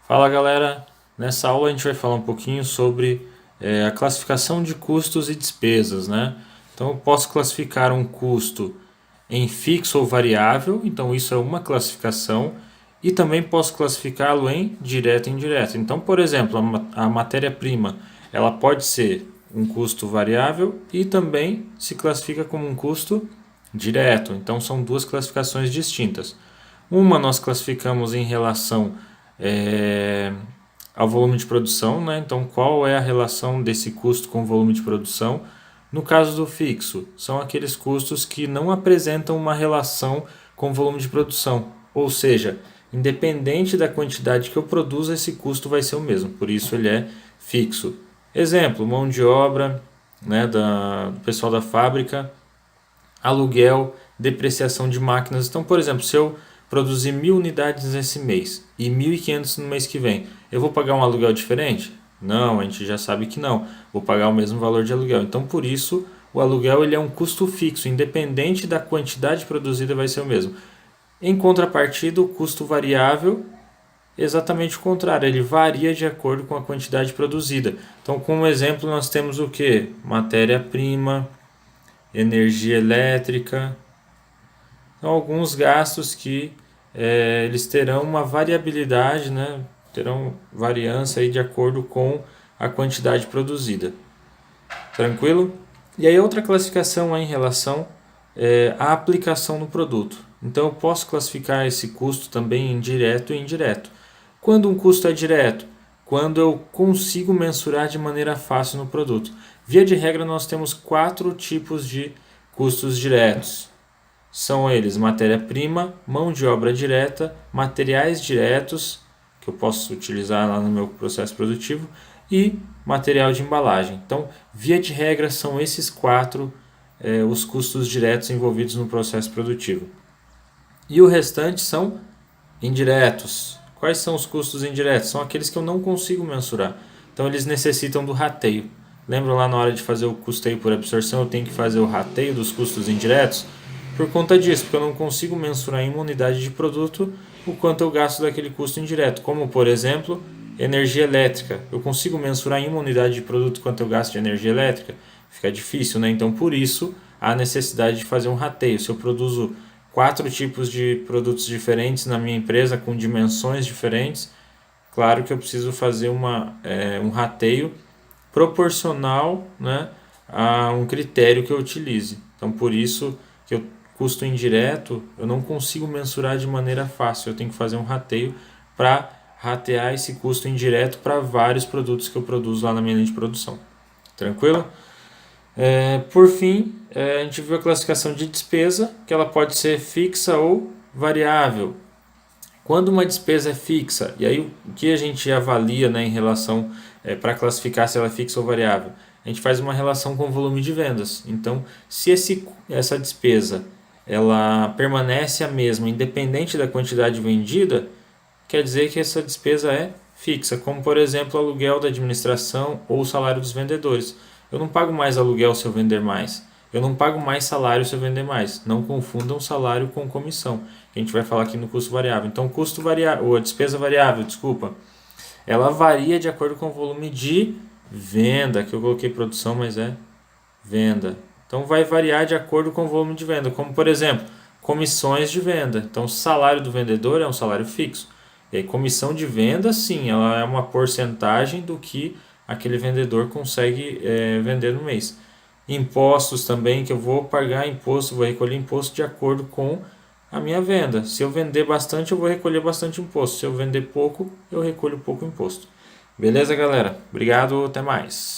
Fala galera, nessa aula a gente vai falar um pouquinho sobre a classificação de custos e despesas, né? Então eu posso classificar um custo em fixo ou variável, então isso é uma classificação, e também posso classificá-lo em direto e indireto. Então, por exemplo, a matéria-prima ela pode ser um custo variável e também se classifica como um custo direto. Então são duas classificações distintas. Uma nós classificamos em relação é, ao volume de produção, né? Então, qual é a relação desse custo com o volume de produção? No caso do fixo, são aqueles custos que não apresentam uma relação com o volume de produção, ou seja, independente da quantidade que eu produzo, esse custo vai ser o mesmo, por isso ele é fixo. Exemplo, mão de obra, né, do pessoal da fábrica, aluguel, depreciação de máquinas. Então, por exemplo, se eu produzir 1.000 unidades nesse mês e 1.500 no mês que vem, eu vou pagar um aluguel diferente? Não, a gente já sabe que não. Vou pagar o mesmo valor de aluguel. Então, por isso, o aluguel ele é um custo fixo, independente da quantidade produzida vai ser o mesmo. Em contrapartida, o custo variável exatamente o contrário, ele varia de acordo com a quantidade produzida. Então, como exemplo, nós temos o que? Matéria-prima, energia elétrica. Então, alguns gastos que eles terão uma variabilidade, né? Terão variância aí de acordo com a quantidade produzida. Tranquilo? E aí outra classificação é em relação à aplicação no produto. Então eu posso classificar esse custo também em direto e indireto. Quando um custo é direto? Quando eu consigo mensurar de maneira fácil no produto. Via de regra nós temos 4 tipos de custos diretos. São eles matéria-prima, mão de obra direta, materiais diretos, que eu posso utilizar lá no meu processo produtivo, e material de embalagem. Então, via de regra, são esses 4 os custos diretos envolvidos no processo produtivo. E o restante são indiretos. Quais são os custos indiretos? São aqueles que eu não consigo mensurar. Então, eles necessitam do rateio. Lembra lá na hora de fazer o custeio por absorção, eu tenho que fazer o rateio dos custos indiretos? Por conta disso, porque eu não consigo mensurar em uma unidade de produto o quanto eu gasto daquele custo indireto, como por exemplo, energia elétrica. Eu consigo mensurar em uma unidade de produto quanto eu gasto de energia elétrica? Fica difícil, né? Então, por isso, há necessidade de fazer um rateio. Se eu produzo 4 tipos de produtos diferentes na minha empresa, com dimensões diferentes, claro que eu preciso fazer um rateio proporcional, né, a um critério que eu utilize. Então, por isso que o custo indireto eu não consigo mensurar de maneira fácil. Eu tenho que fazer um rateio para ratear esse custo indireto para vários produtos que eu produzo lá na minha linha de produção. Tranquilo? Por fim, a gente viu a classificação de despesa, que ela pode ser fixa ou variável. Quando uma despesa é fixa, e aí o que a gente avalia, né, em relação para classificar se ela é fixa ou variável? A gente faz uma relação com o volume de vendas. Então, se essa despesa ela permanece a mesma, independente da quantidade vendida, quer dizer que essa despesa é fixa, como por exemplo o aluguel da administração ou o salário dos vendedores. Eu não pago mais aluguel se eu vender mais. Eu não pago mais salário se eu vender mais. Não confundam salário com comissão, que a gente vai falar aqui no custo variável. Então, custo variável, ou a despesa variável, desculpa, ela varia de acordo com o volume de venda, que eu coloquei produção, mas é venda. Então, vai variar de acordo com o volume de venda, como por exemplo, comissões de venda. Então, o salário do vendedor é um salário fixo. E aí, comissão de venda, sim, ela é uma porcentagem do que aquele vendedor consegue vender no mês. Impostos também, que eu vou pagar imposto, vou recolher imposto de acordo com a minha venda. Se eu vender bastante, eu vou recolher bastante imposto. Se eu vender pouco, eu recolho pouco imposto. Beleza, galera? Obrigado, até mais.